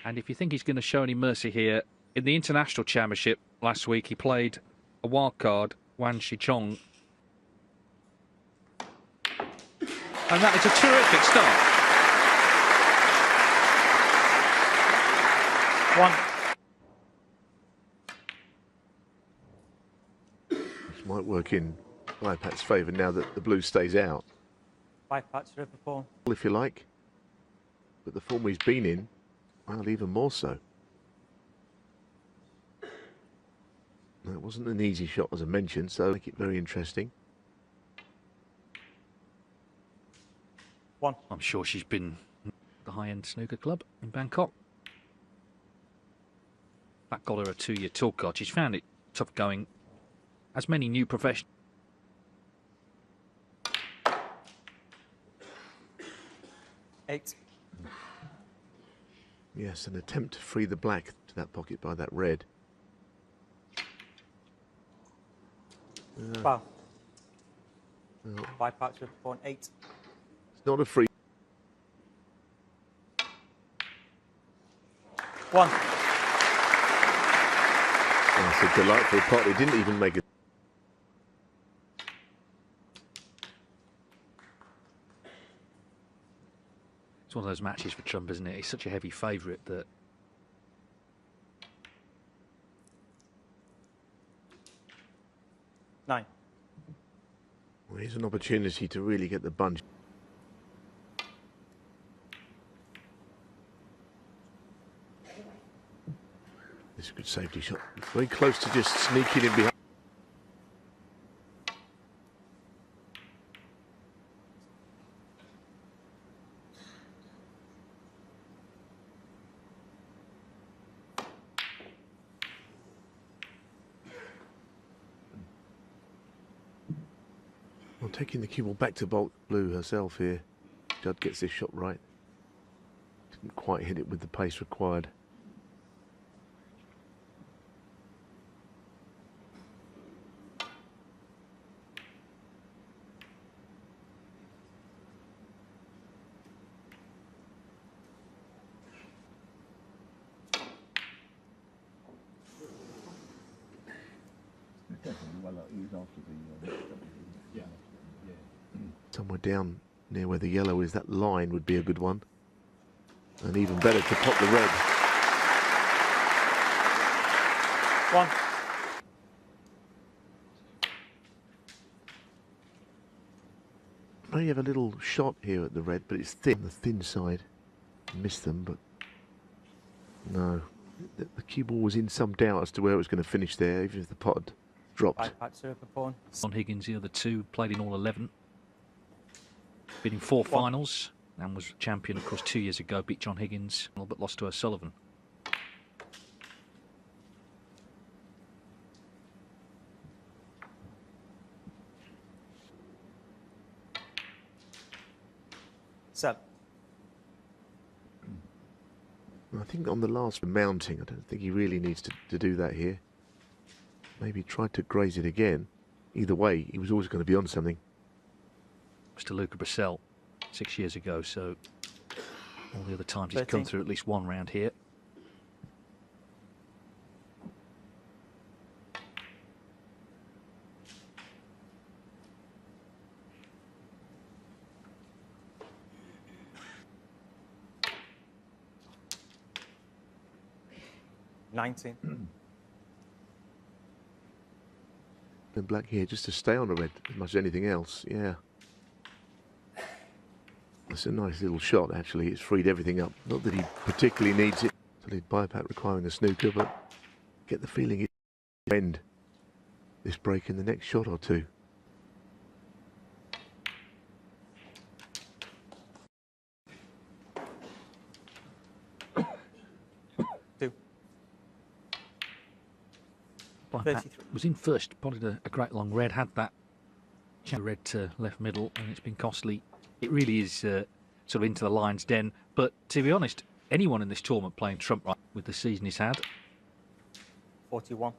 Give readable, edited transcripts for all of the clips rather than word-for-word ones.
And if you think he's going to show any mercy here, in the International Championship last week, he played a wild card, Wan Shichong. And that is a terrific start. This might work in Bipat's favour now that the blue stays out. Bipat's river pawn. If you like. But the form he's been in, well, even more so. That wasn't an easy shot, as I mentioned, so make it very interesting. I'm sure she's been at the high-end snooker club in Bangkok. That got her a 2-year tour card. She's found it tough going, as many new professionals. Eight. Yes, an attempt to free the black to that pocket by that red. Wow. Bipat's river pawn. 8. It's not a free. 1. That's a delightful pot. It didn't even make it. It's one of those matches for Trump, isn't it? He's such a heavy favourite that... Nine. Well, here's an opportunity to really get the bunch. This is a good safety shot. Very close to just sneaking in behind. Well, taking the cue ball back to Bolt Blue herself here. Judd gets this shot right. Didn't quite hit it with the pace required. Somewhere down near where the yellow is, that line would be a good one. And even better to pop the red. 1. May have a little shot here at the red, but it's thin, the thin side. Missed them, but no. The cue ball was in some doubt as to where it was going to finish there, even if the pot had dropped. Bipat's river pawn. On Higgins, the other two, played in all 11. Been in 4 finals and was champion, of course, 2 years ago. Beat John Higgins, but lost to O'Sullivan. Seven. I think on the last mounting, I don't think he really needs to do that here. Maybe tried to graze it again. Either way, he was always going to be on something. Mr. Luca Brissell 6 years ago, so all the other times 13. he's come through at least one round here. $19. And black here just to stay on the red as much as anything else. Yeah. That's a nice little shot, actually. It's freed everything up. Not that he particularly needs it. So he'd Bipat requiring a snooker, but get the feeling it will end this break in the next shot or two. Was in first, spotted a great long red, had that red to left middle, and it's been costly. It really is sort of into the lion's den. But to be honest, anyone in this tournament playing trump right with the season he's had. 41.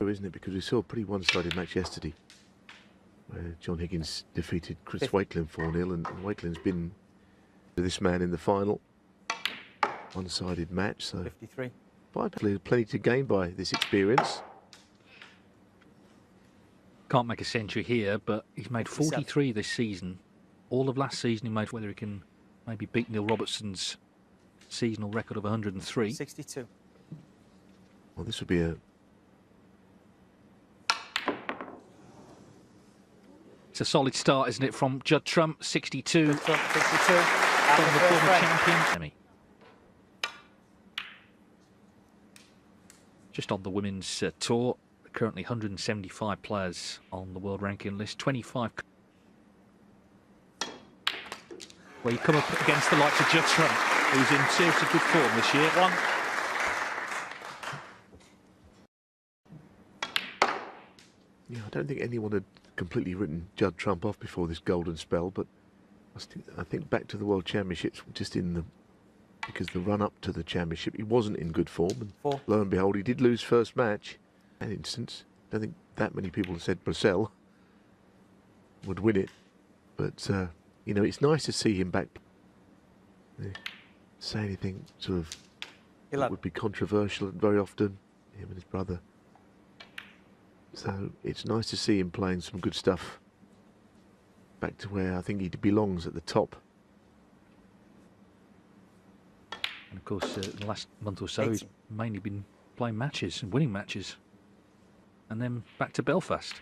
Isn't it? Because we saw a pretty one-sided match yesterday. where John Higgins defeated Chris 50. Wakelin 4-0, and Wakelin's been to this man in the final. One-sided match, so 53. plenty to gain by this experience. Can't make a century here, but he's made 43 this season. All of last season he made. Whether he can maybe beat Neil Robertson's seasonal record of 103. 62. Well, this would be a... It's a solid start, isn't it, from Judd Trump, 62. Trump, 62. From the former champion. Just on the women's tour, currently 175 players on the world ranking list, 25. Well, you come up against the likes of Judd Trump, who's in seriously good form this year. One. Yeah, I don't think anyone had completely written Judd Trump off before this golden spell, but I think back to the World Championships, just in the... because the run-up to the championship, he wasn't in good form, and 4. lo and behold, he did lose first match. In that instance, I don't think that many people said Bracel would win it, but you know, it's nice to see him back. Say anything sort of that would be controversial very often, him and his brother. So it's nice to see him playing some good stuff. Back to where I think he belongs, at the top. And of course, in the last month or so, 18. he's mainly been playing matches and winning matches. And then back to Belfast.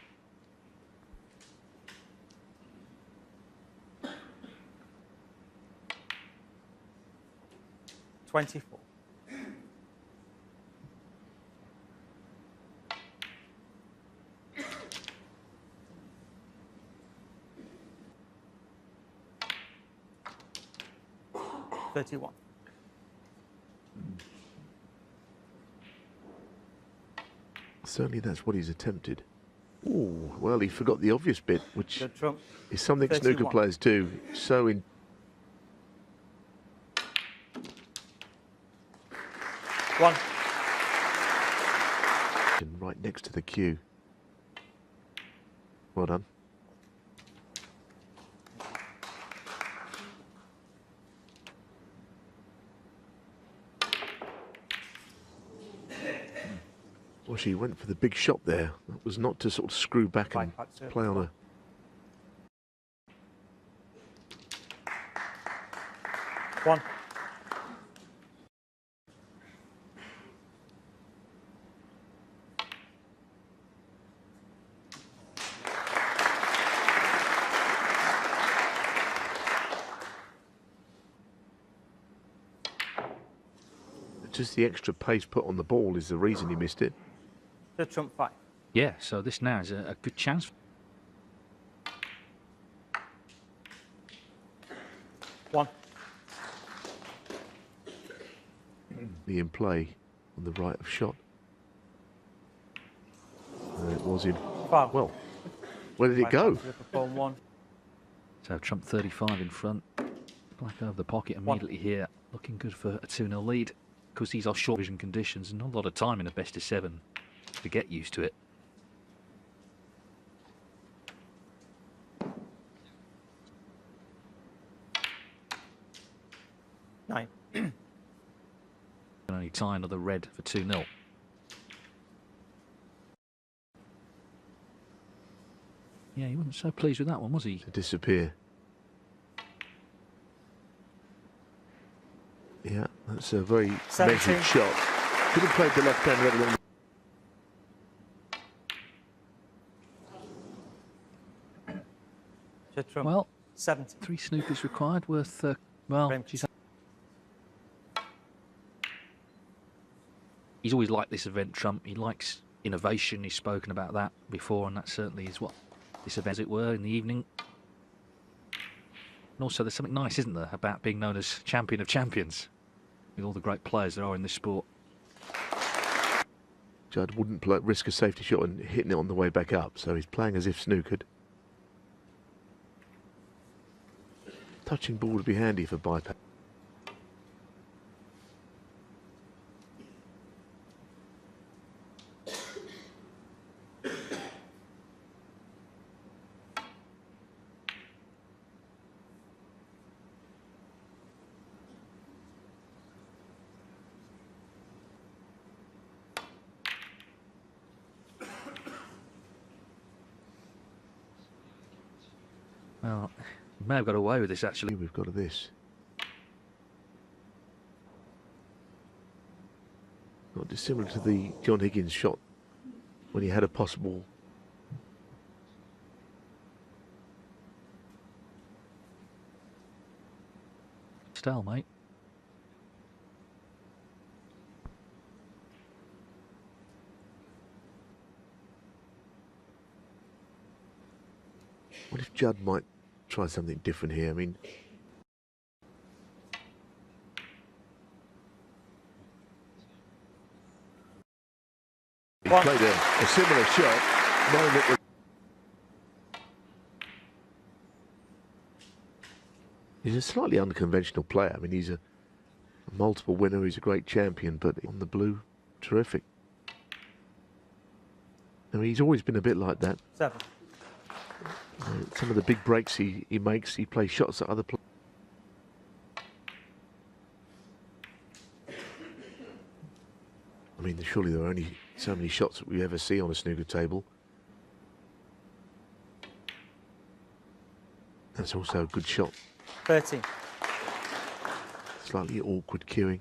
$24. $31. Certainly that's what he's attempted. Ooh, well, he forgot the obvious bit, which Trump, is something 31. snooker players do. So in... 1. right next to the cue. Well done. Well, she went for the big shot there. That was not to sort of screw back and play on a... One. Just the extra pace put on the ball is the reason he missed it. The Trump 5. Yeah, so this now is a good chance. One. The in play on the right of shot. It was in. Foul. Well, where did it go? One. So Trump 35 in front. Black over the pocket immediately here. Looking good for a 2-0 lead. Because these are short vision conditions and not a lot of time in a best of 7 to get used to it. Nine. Can only tie another red for 2-0. Yeah, he wasn't so pleased with that one, was he? To disappear. Yeah, that's a very 17. measured shot. Could have played the left hand right along. Well, 70. 3 snookers required, worth, well, he's always liked this event, Trump. He likes innovation. He's spoken about that before, and that certainly is what this event, as it were, in the evening. And also, there's something nice, isn't there, about being known as champion of champions, with all the great players there are in this sport. Judd wouldn't risk a safety shot and hitting it on the way back up, so he's playing as if snookered. Touching ball would be handy for bypass. Well, he may have got away with this actually. We've got this. Not dissimilar to the John Higgins shot when he had a possible. Stalemate. What if Judd might try something different here? I mean, he played a similar shot, knowing that he's a slightly unconventional player. I mean, he's a multiple winner, he's a great champion, but on the blue, terrific. I mean, he's always been a bit like that. 7. Some of the big breaks he makes, he plays shots at other players. I mean, surely there are only so many shots that we ever see on a snooker table. That's also a good shot. 13. Slightly awkward cueing.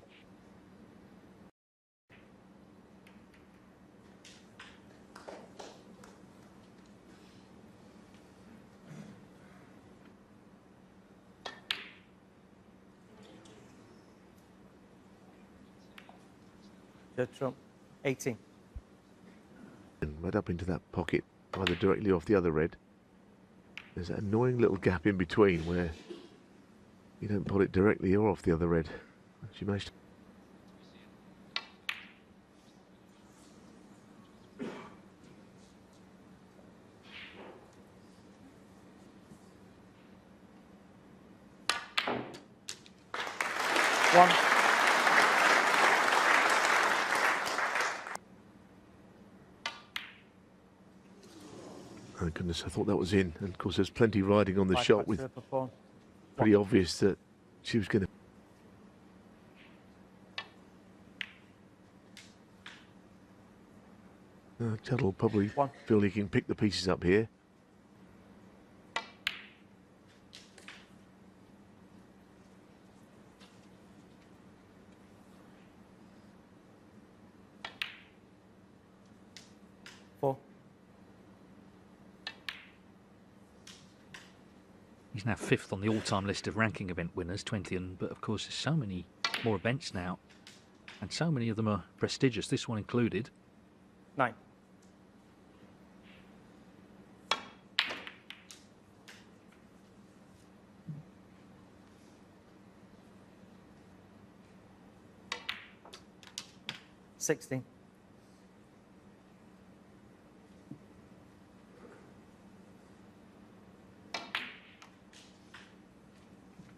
Judd trump. 18. And right up into that pocket, either directly off the other red. There's that annoying little gap in between where you don't put it directly or off the other red. She managed to. One. Oh goodness, I thought that was in. And of course there's plenty riding on the shot with pretty obvious that she was going to... Judd will probably feel he can pick the pieces up here. He's now 5th on the all-time list of ranking event winners, 20th, but of course there's so many more events now, and so many of them are prestigious, this one included. 9. $16.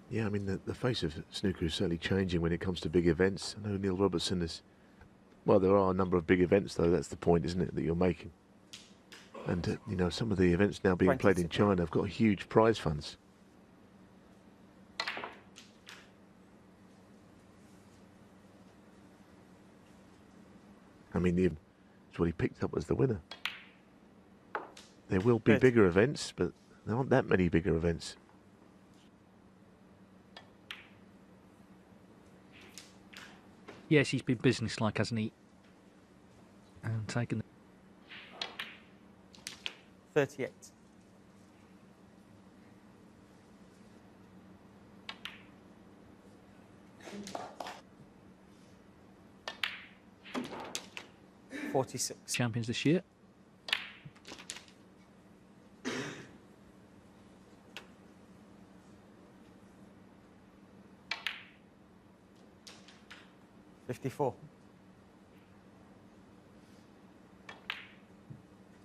Yeah, I mean, the face of snooker is certainly changing when it comes to big events. I know Neil Robertson is... Well, there are a number of big events, though. That's the point, isn't it, that you're making? And, you know, some of the events now being played in China have got huge prize funds. I mean, it's what he picked up as the winner. There will be bigger events, but there aren't that many bigger events. Yes, he's been businesslike, hasn't he? And taken... 38. $46. Champions this year. $54.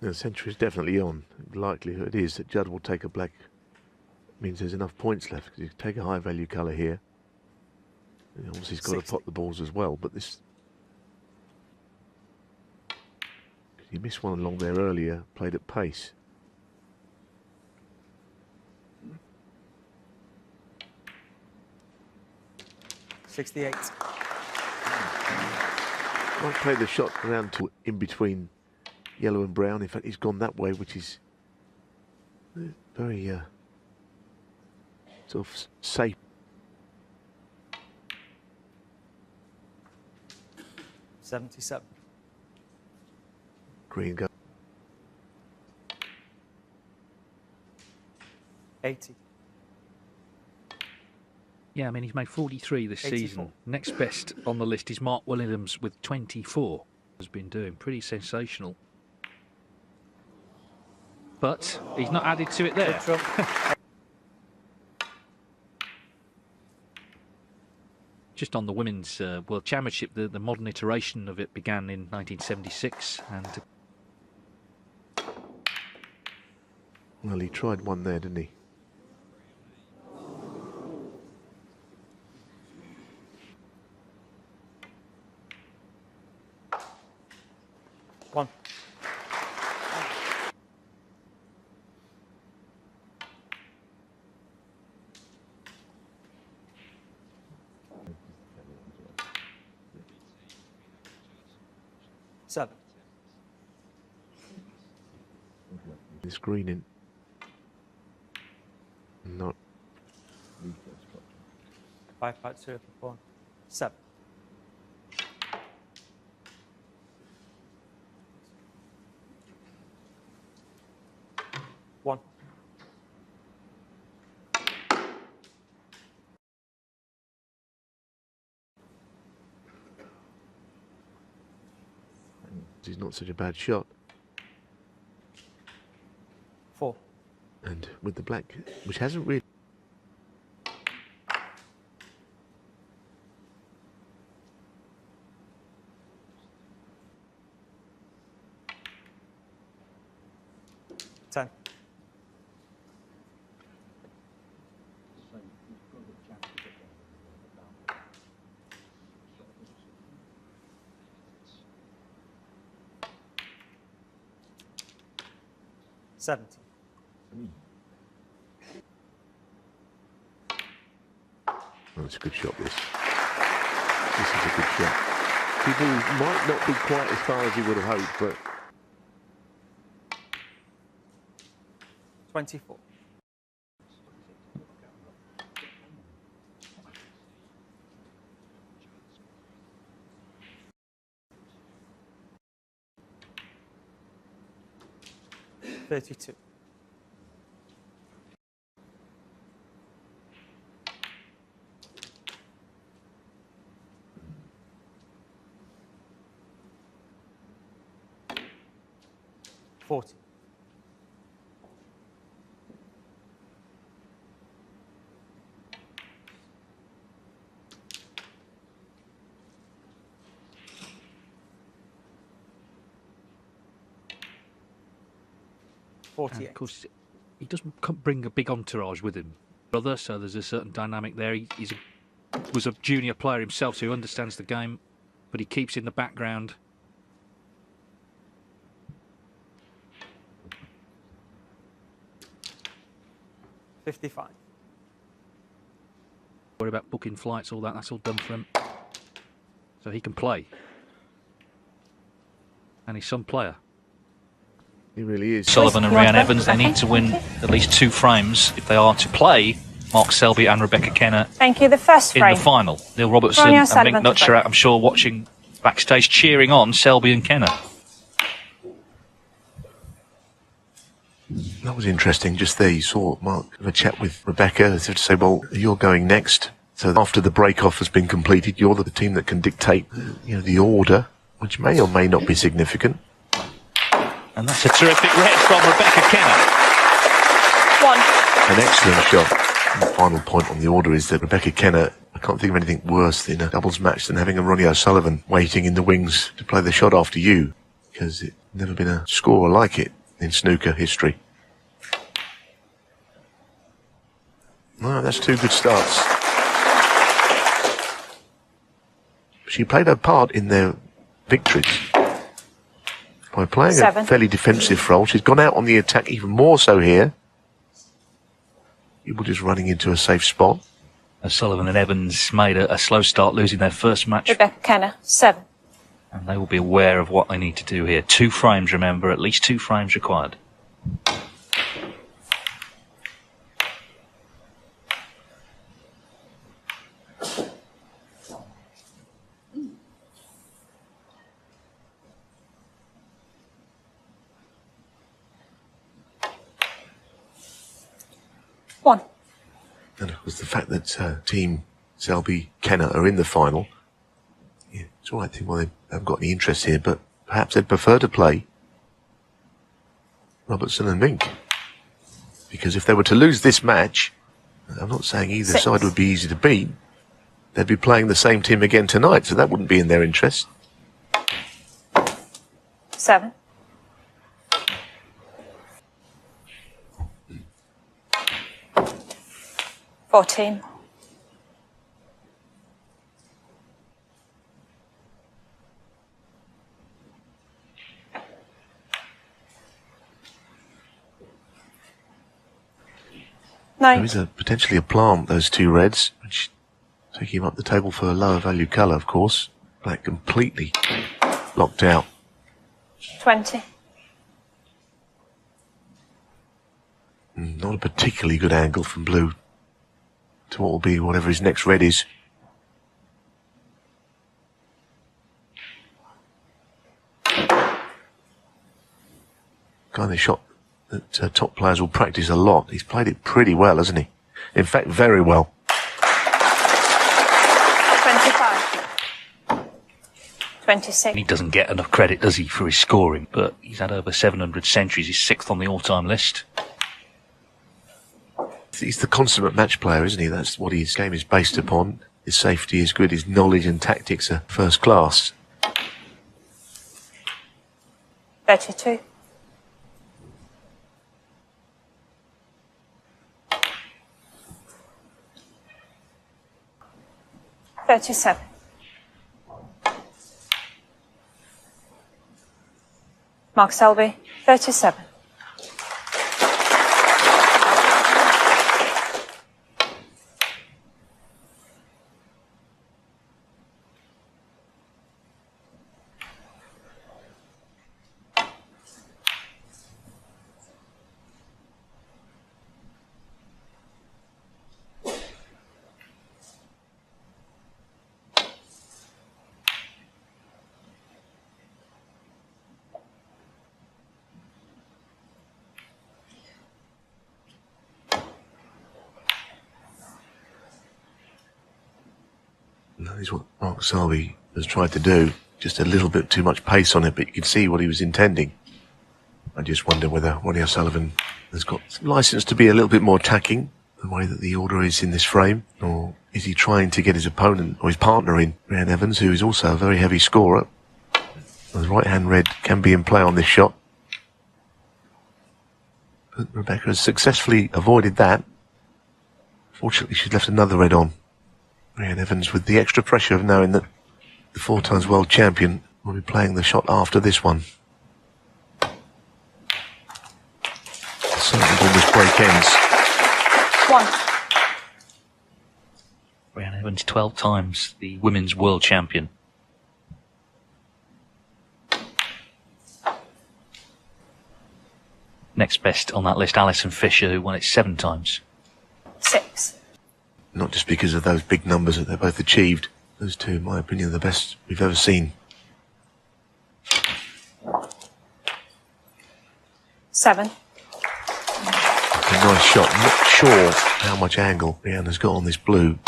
The century is definitely on. The likelihood is that Judd will take a black. Means there's enough points left, because you take a high value colour here. And obviously he's got 60. to pot the balls as well, but this... He missed one along there earlier, played at pace. $68. Might play the shot around to in between yellow and brown. In fact, he's gone that way, which is very sort of safe. $77. Green go. 80. Yeah, I mean, he's made 43 this 84. season. Next best on the list is Mark Williams with 24. Has been doing pretty sensational. But he's not added to it there. Just on the Women's World Championship, the modern iteration of it began in 1976. And Well, he tried one there, didn't he? One. Seven. This green in. Not. 5-part circle pawn. 7. One. He's not such a bad shot. 4. And with the black, which hasn't really. Ten. $70. Oh, it's a good shot, this. This is a good shot. People might not be quite as far as you would have hoped, but 24. $32. $40. And of course, he doesn't bring a big entourage with him, brother. So there's a certain dynamic there. Was a junior player himself, so he understands the game, but he keeps in the background. $55. Worry about booking flights, all that. That's all done for him, so he can play. And he's some player. he really is. Sullivan and Reanne Evans, they need to win at least 2 frames if they are to play Mark Selby and Rebecca Kenner. Thank you. The first frame. In the final. Neil Robertson Ronnie and O'Sullivan Mick Nutcher, I'm sure, watching backstage, cheering on Selby and Kenner. That was interesting. Just there, you saw Mark have a chat with Rebecca as if to say, well, you're going next. So after the break-off has been completed, you're the team that can dictate, the order, which may or may not be significant. And that's a terrific red from Rebecca Kenner. 1. An excellent shot. And the final point on the order is that Rebecca Kenner, I can't think of anything worse in a doubles match than having a Ronnie O'Sullivan waiting in the wings to play the shot after you, because it's never been a score like it in snooker history. No, that's 2 good starts. She played her part in their victories by playing 7. a fairly defensive role. She's gone out on the attack even more so here. People just running into a safe spot. O'Sullivan and Evans made a slow start, losing their first match. Rebecca Kenner, 7. And they will be aware of what they need to do here. 2 frames, remember, at least 2 frames required. 1. And of course, the fact that Team Selby Kenner are in the final, yeah, it's all right. I think, well, they haven't got any interest here, but perhaps they'd prefer to play Robertson and Mink. Because if they were to lose this match, I'm not saying either 6. side would be easy to beat, they'd be playing the same team again tonight, so that wouldn't be in their interest. 7. 14. 9. There is potentially a plant, those two reds, which taking him up the table for a lower value colour, of course. Black completely locked out. 20. Not a particularly good angle from blue to what will be whatever his next red is. Kind of shot that top players will practice a lot. He's played it pretty well, hasn't he? In fact, very well. 25. 26. He doesn't get enough credit, does he, for his scoring? But he's had over 700 centuries. He's 6th on the all-time list. He's the consummate match player, isn't he? That's what his game is based upon. His safety is good. His knowledge and tactics are first class. 32. 37. Mark Selby, 37. That is what Mark Selby has tried to do. Just a little bit too much pace on it, but you can see what he was intending. I just wonder whether Ronnie O'Sullivan has got license to be a little bit more attacking, the way that the order is in this frame, or is he trying to get his opponent or his partner in, Reanne Evans, who is also a very heavy scorer. The right-hand red can be in play on this shot. But Rebecca has successfully avoided that. Fortunately, she's left another red on. Reanne Evans with the extra pressure of knowing that the 4 times world champion will be playing the shot after this one. Certainly when this break ends. 1. Reanne Evans, 12 times the women's world champion. Next best on that list, Alison Fisher, who won it 7 times. 6. Not just because of those big numbers that they both achieved. Those two, in my opinion, are the best we've ever seen. 7. It's a nice shot. I'm not sure how much angle Reanne has got on this blue.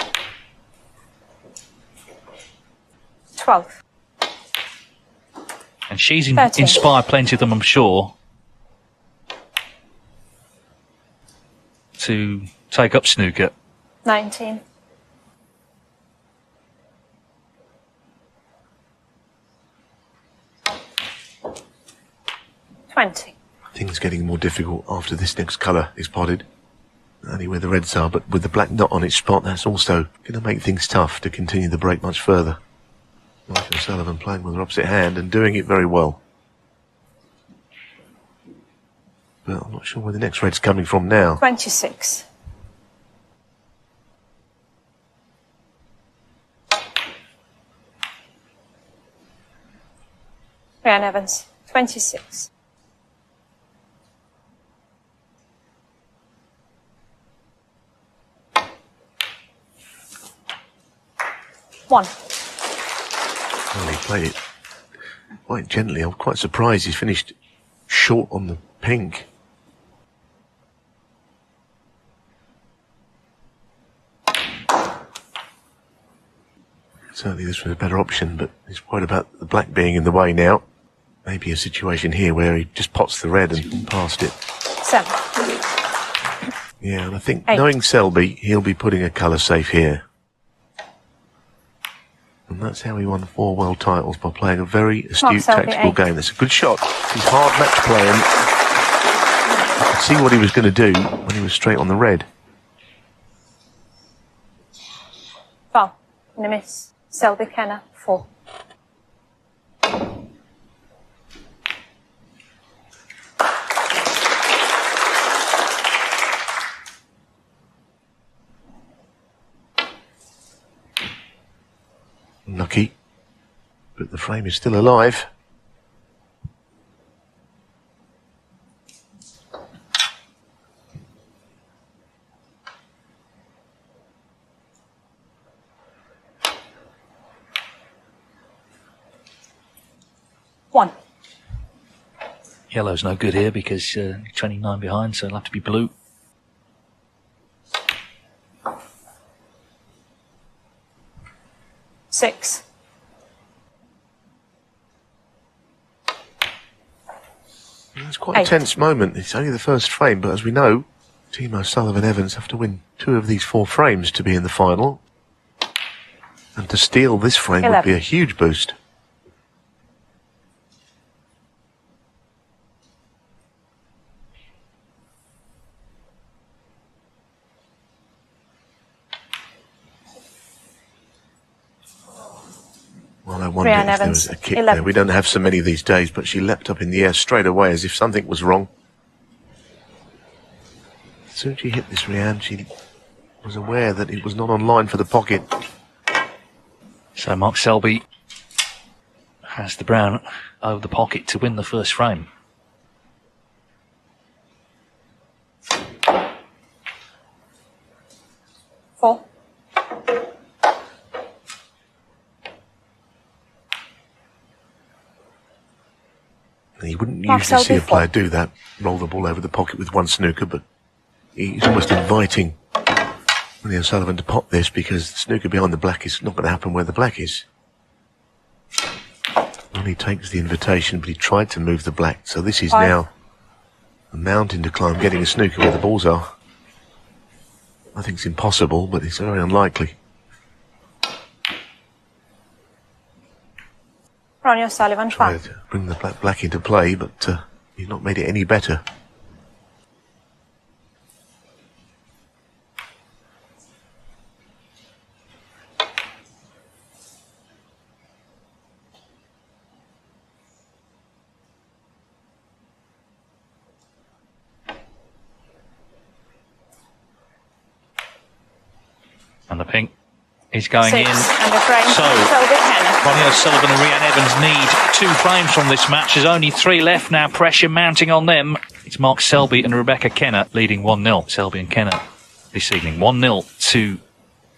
12. And she's 13. inspired plenty of them, I'm sure, to take up snooker. 19. 20. Things getting more difficult after this next colour is potted. Only where the reds are, but with the black knot on its spot, that's also going to make things tough to continue the break much further. Ronnie O'Sullivan playing with her opposite hand and doing it very well. But I'm not sure where the next red's coming from now. 26. 'Reanne Evans, 26. 1. Well, he played it quite gently. I'm quite surprised he's finished short on the pink. Certainly this was a better option, but he's worried about the black being in the way now. Maybe a situation here where he just pots the red and past it. 7. Yeah, and I think 8. knowing Selby, he'll be putting a colour safe here. And that's how he won 4 world titles, by playing a very astute Selby, tactical 8. game. That's a good shot. He's hard match playing. You could see what he was going to do when he was straight on the red. Foul. In a miss. Selby Kenner, 4. Lucky, but the frame is still alive. One. Yellow's no good here because 29 behind, so it'll have to be blue. Six. It's quite a tense moment. It's only the first frame, but as we know, Team O'Sullivan Evans have to win 2 of these 4 frames to be in the final. And to steal this frame 11. would be a huge boost. Well, I wonder Reanne if there was Evans, a kick 11. there. We don't have so many these days, but she leapt up in the air straight away as if something was wrong. As soon as she hit this, Reanne, she was aware that it was not on line for the pocket. So Mark Selby has the brown over the pocket to win the first frame. Four. And you wouldn't Mark usually see a Selby, player do that, roll the ball over the pocket with 1 snooker, but he's almost inviting Ronnie O'Sullivan to pot this, because the snooker behind the black is not going to happen where the black is. Ronnie takes the invitation, but he tried to move the black, so this is 5. now a mountain to climb, getting a snooker where the balls are. I think it's impossible, but it's very unlikely. Ronnie O'Sullivan, Tried 5. to bring the black into play, but he's not made it any better. And the pink is going 6. in. And the frame. So, Selby Kenner. Ronnie O'Sullivan and Reanne Evans need 2 frames from this match. There's only 3 left now. Pressure mounting on them. It's Mark Selby and Rebecca Kenner leading 1-0. Selby and Kenner this evening. 1-0 to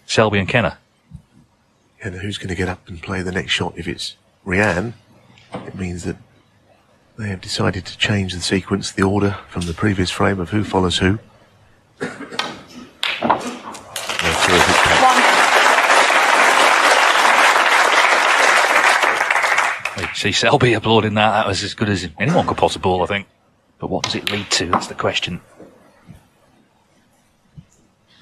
Selby and Kenner. And who's going to get up and play the next shot? If it's Reanne, it means that they have decided to change the sequence, the order from the previous frame of who follows who. Terrific pack. 1. You see Selby applauding that. That was as good as anyone could possibly ball, I think. But what does it lead to? That's the question.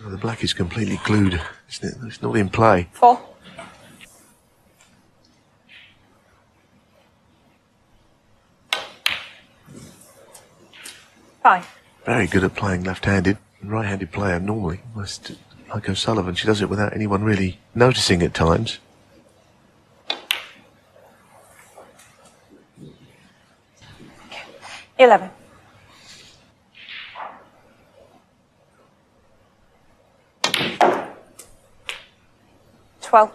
Well, the black is completely glued. It's not in play. 4. Five. Very good at playing left-handed. Right-handed player normally, most like O'Sullivan, she does it without anyone really noticing at times. Okay. 11. 12.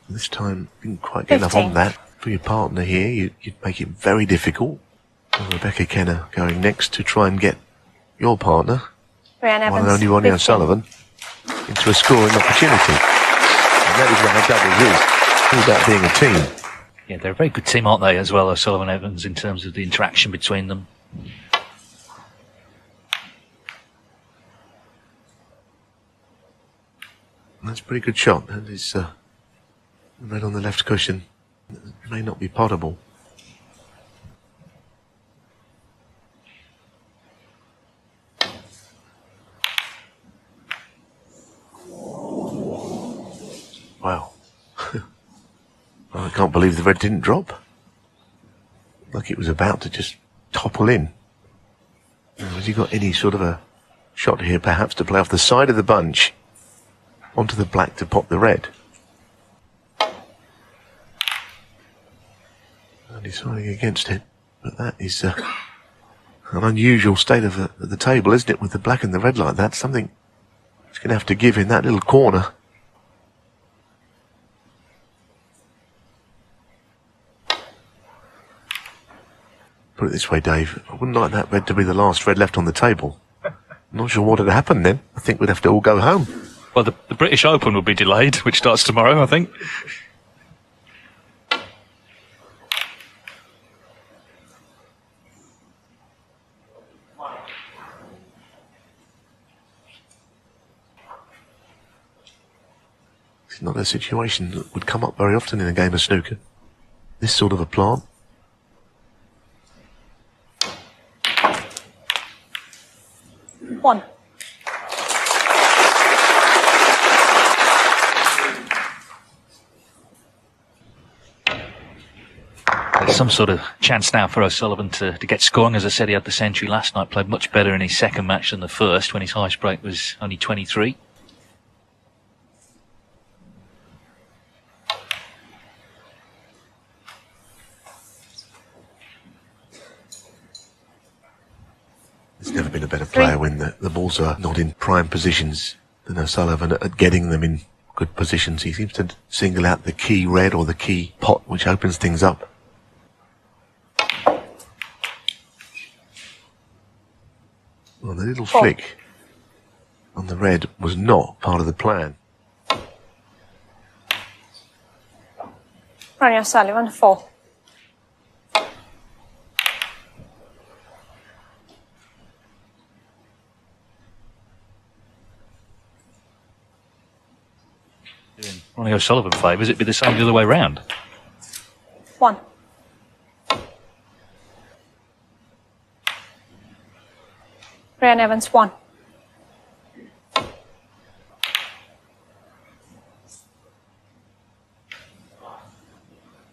This time, didn't quite get enough 15. on that. For your partner here, you'd make it very difficult. And Rebecca Kenner going next to try and get your partner, Reanne one Evans. and only Ronnie 15. O'Sullivan, into a scoring opportunity. And that is where our doubles is. all about being a team. Yeah, they're a very good team, aren't they, as well, O'Sullivan Evans, in terms of the interaction between them. That's a pretty good shot. And his red on the left cushion may not be potable. Wow. I can't believe the red didn't drop. Like it was about to just topple in. Has he got any sort of a shot here, perhaps, to play off the side of the bunch onto the black to pop the red? And deciding against it. But that is an unusual state of the table, isn't it, with the black and the red like that? Something he's going to have to give in that little corner. Put it this way, Dave, I wouldn't like that red to be the last red left on the table. I'm not sure what would happen then. I think we'd have to all go home. Well, the British Open will be delayed, which starts tomorrow, I think. It's not a situation that would come up very often in a game of snooker. This sort of a plant. One. There's some sort of chance now for O'Sullivan to get scoring. As I said, he had the century last night, played much better in his second match than the first, when his highest break was only 23. There's never been a better player when the balls are not in prime positions than O'Sullivan at getting them in good positions. He seems to single out the key red or the key pot, which opens things up. Well, the little flick on the red was not part of the plan. Ronnie O'Sullivan, 4. Doing Ronnie O'Sullivan favours, it'd be the same the other way round. 1. Reanne Evans, 1.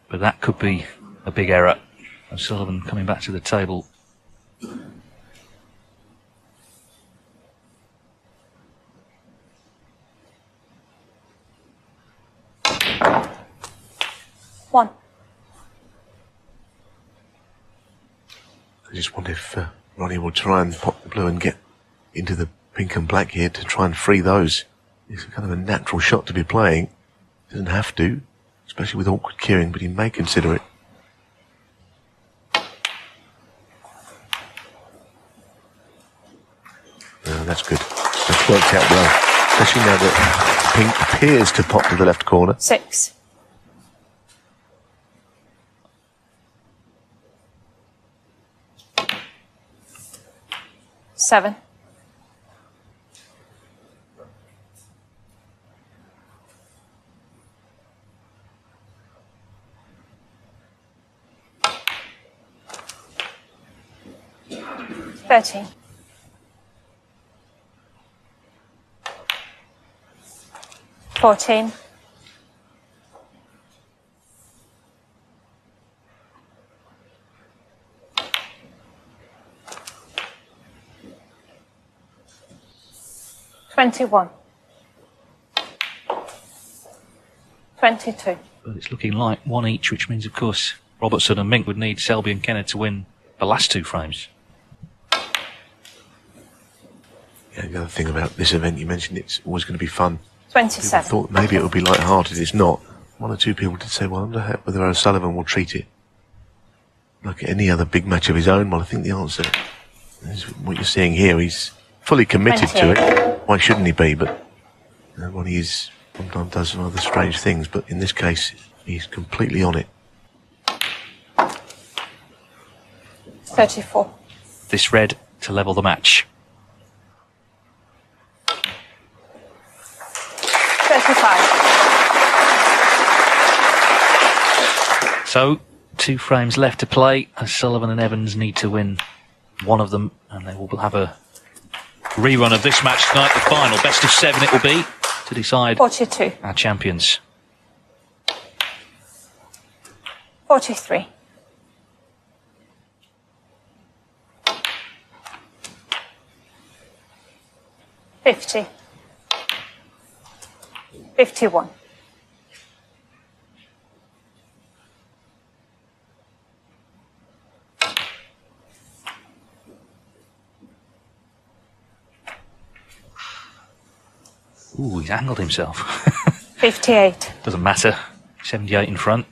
But that could be a big error. O'Sullivan coming back to the table. One. I just wonder if Ronnie will try and pop the blue and get into the pink and black here to try and free those. It's kind of a natural shot to be playing. Doesn't have to, especially with awkward cueing, but he may consider it. No, that's good. That's worked out well, especially now that pink appears to pop to the left corner. 6. 7. 13. 14. 21. 22. But it's looking like one each, which means, of course, Robertson and Mink would need Selby and Kenner to win the last two frames. Yeah, the other thing about this event, you mentioned it's always going to be fun. 27. People thought maybe it would be light-hearted. It's not. One or two people did say, well, I wonder whether O'Sullivan will treat it like any other big match of his own. Well, I think the answer is what you're seeing here. He's fully committed to it. Why shouldn't he be? But Ronnie is sometimes does some other strange things. But in this case, He's completely on it. 34. This red to level the match. 35. So, 2 frames left to play. O'Sullivan and Evans need to win one of them, and they will have a rerun of this match tonight, the final. Best of 7 it will be to decide 42. our champions. 43. 50. 51. Ooh, he's angled himself. 58. Doesn't matter. 78 in front.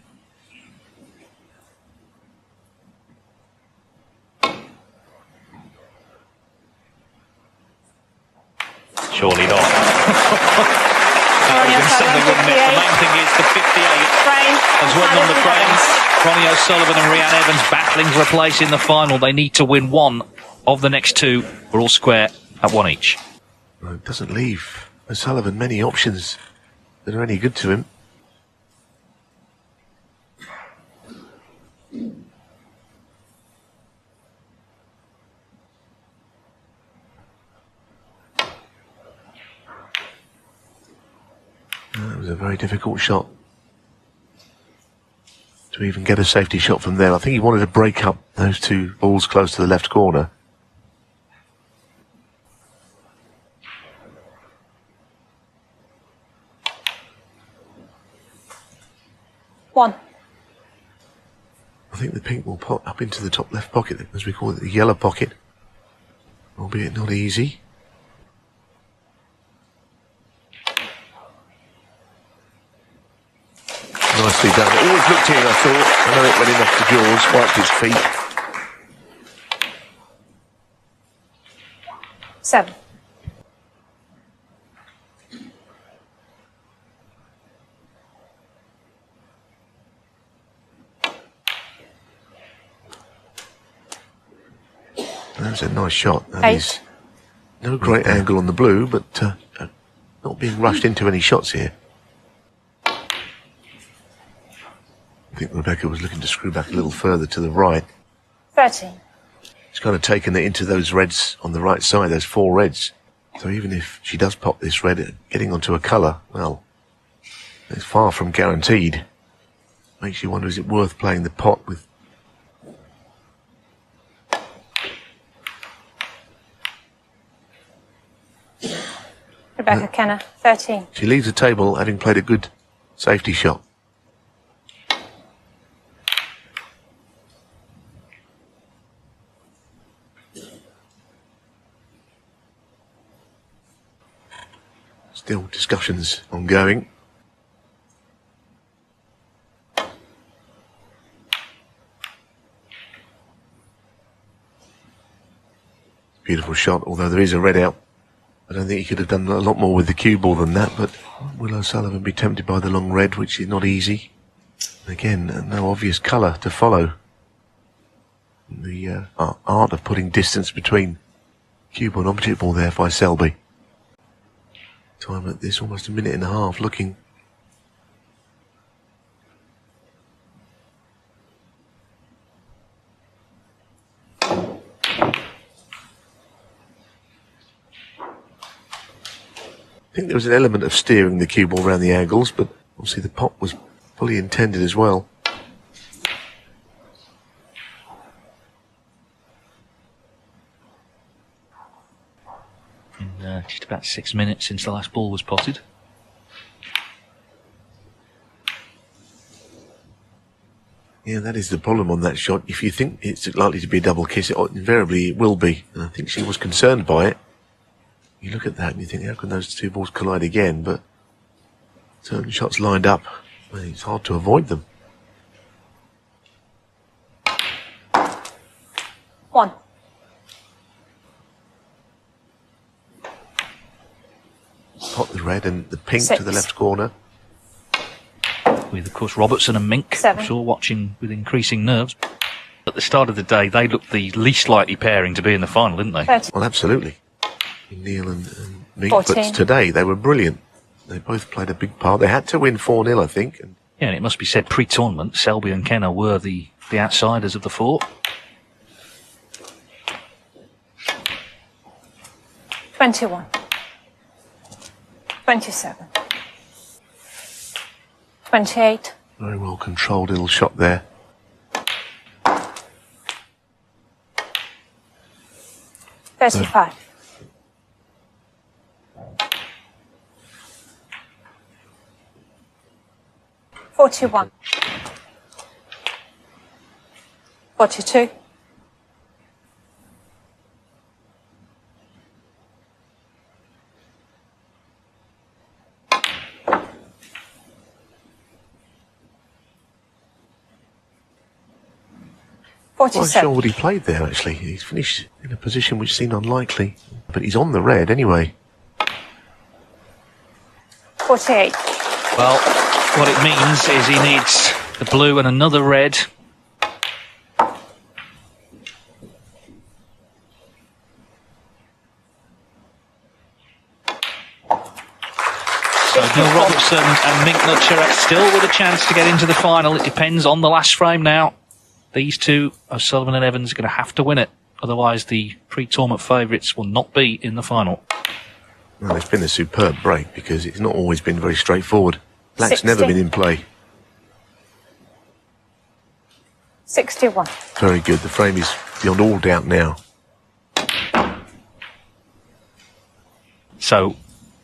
Surely not. That would have been something, wouldn't it? The main thing is the 58 has won on the frames. Ronnie O'Sullivan and Reanne Evans battling for a place in the final. They need to win one of the next 2. We're all square at 1 each. Well, it doesn't leave O'Sullivan many options that are any good to him. That was a very difficult shot to even get a safety shot from there. I think he wanted to break up those 2 balls close to the left corner. One. I think the pink will pop up into the top left pocket, as we call it, the yellow pocket, albeit not easy. Nicely done. It always looked in, I thought. I know it went in off the jaws, wiped his feet. 7. That was a nice shot. That 8. is no great angle on the blue, but not being rushed into any shots here. I think Rebecca was looking to screw back a little further to the right. 13. She's kind of taken it into those reds on the right side, those 4 reds. So even if she does pop this red, getting onto a colour, well, it's far from guaranteed. Makes you wonder, is it worth playing the pot with? Rebecca Kenner, 13. She leaves the table having played a good safety shot. Still discussions ongoing. Beautiful shot, although there is a red out. I don't think he could have done a lot more with the cue ball than that, but will O'Sullivan be tempted by the long red, which is not easy? Again, no obvious colour to follow. The art of putting distance between cue ball and object ball there by Selby. Time at this, almost a minute and a half, looking. I think there was an element of steering the cue ball around the angles, but obviously the pop was fully intended as well. In just about 6 minutes since the last ball was potted. Yeah, that is the problem on that shot. If you think it's likely to be a double kiss, it invariably will be. And I think she was concerned by it. You look at that and you think, how can those 2 balls collide again? But certain shots lined up, well, it's hard to avoid them. 1. Pot the red and the pink 6. to the left corner. with, of course, Robertson and Mink. 7. I'm sure watching with increasing nerves. At the start of the day, they looked the least likely pairing to be in the final, didn't they? 30. Well, absolutely. Neil and Mink, 14. but today they were brilliant. They both played a big part. They had to win 4-0, I think. And Yeah, and it must be said pre-tournament, Selby and Kenner were the outsiders of the four. 21. 27. 28. very well controlled little shot there. $35. 41. 42. 47. I'm not sure what he played there, actually. He's finished in a position which seemed unlikely, but he's on the red anyway. 48. Well, what it means is he needs the blue and another red. So Neil Robertson and Mink Nutcher still with a chance to get into the final. It depends on the last frame now. These two, O'Sullivan and Evans, are going to have to win it. Otherwise, the pre-tournament favourites will not be in the final. Well, it's been a superb break because it's not always been very straightforward. Black's 60. never been in play. 61. Very good. The frame is beyond all doubt now. So,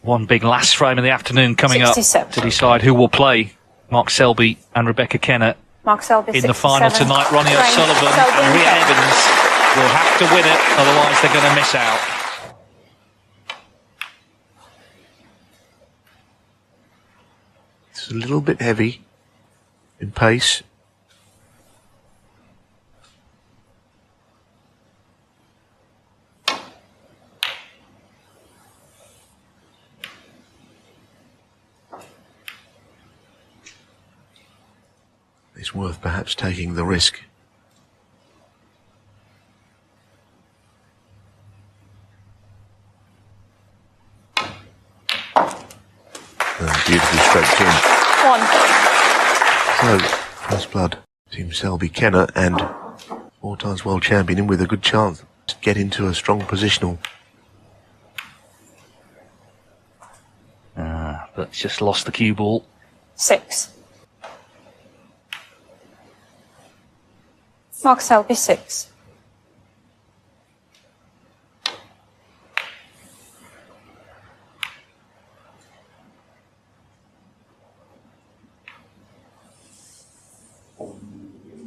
one big last frame of the afternoon coming 67. up to decide who will play Mark Selby and Rebecca Kenner Mark Selby, in the final 67. tonight. Ronnie Frank O'Sullivan Selby and Reanne Kenner. Evans will have to win it, otherwise they're going to miss out. It's a little bit heavy in pace. It's worth perhaps taking the risk. Beautifully stroked in. 1. So, first blood, Team Selby Kenner and 4 times world champion in with a good chance to get into a strong positional. But just lost the cue ball. 6. Mark Selby, 6.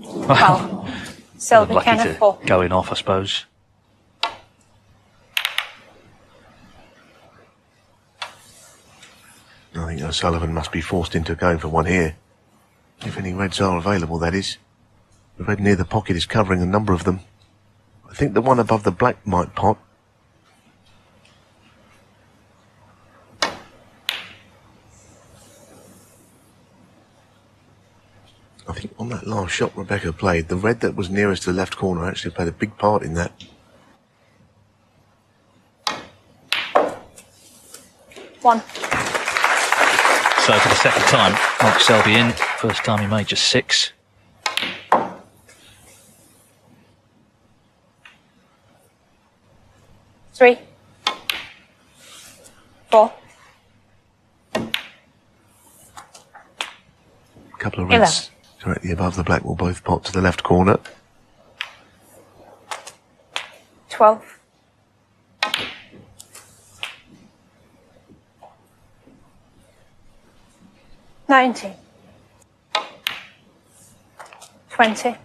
Wow. Selby Lucky Kenner, to 4. going off, I suppose. I think O'Sullivan must be forced into going for one here. If any reds are available, that is. The red near the pocket is covering a number of them. I think the one above the black might pot. I think on that last shot Rebecca played, the red that was nearest to the left corner actually played a big part in that. 1. So for the second time, Mark Selby in. First time he made just 6. Three. 4. A couple of reds directly above the black will both pot to the left corner. 12. 19. 20.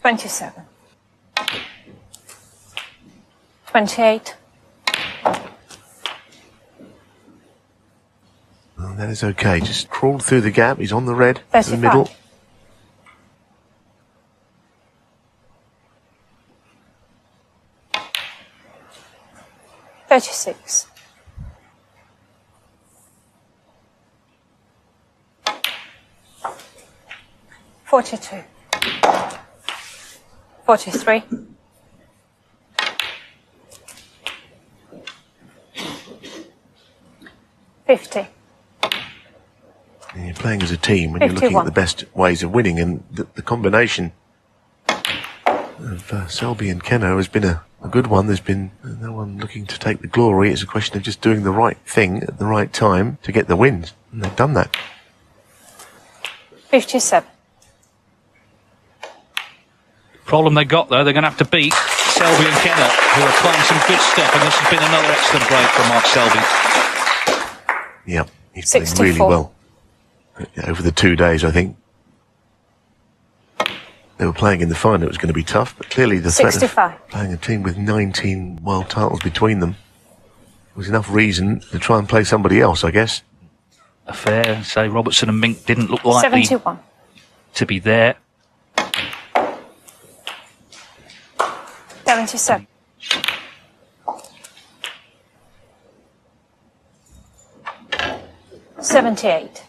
27. 28. Well, that is okay. Just crawled through the gap. He's on the red, to the 35. middle. 36. 42. 43. 50. And you're playing as a team when you're looking 51. at the best ways of winning, and the combination of Selby and Kenner has been a good one. There's been no one looking to take the glory. It's a question of just doing the right thing at the right time to get the wins, and they've done that. 57. Problem they got, though, they're going to have to beat Selby and Kenner, who are playing some good stuff, and this has been another excellent break from Mark Selby. Yep, he's playing really 64. well. Over the 2 days, I think. They were playing in the final, it was going to be tough, but clearly the threat 65. of playing a team with 19 world titles between them was enough reason to try and play somebody else, I guess. A fair, say Robertson and Mink didn't look likely 71. to be there. 77. 78.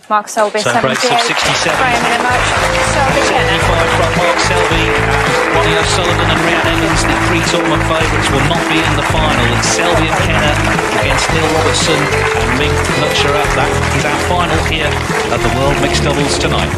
Mark Selby, So 78. breaks of 67. Graham in a match. Selby, 75 from Mark Selby, and Ronnie O'Sullivan and Reanne, the pre-tournament favourites, will not be in the final. It's Selby and Kenner against Neil Robertson and Mink Nutcherer. That is our final here at the World Mixed Doubles tonight.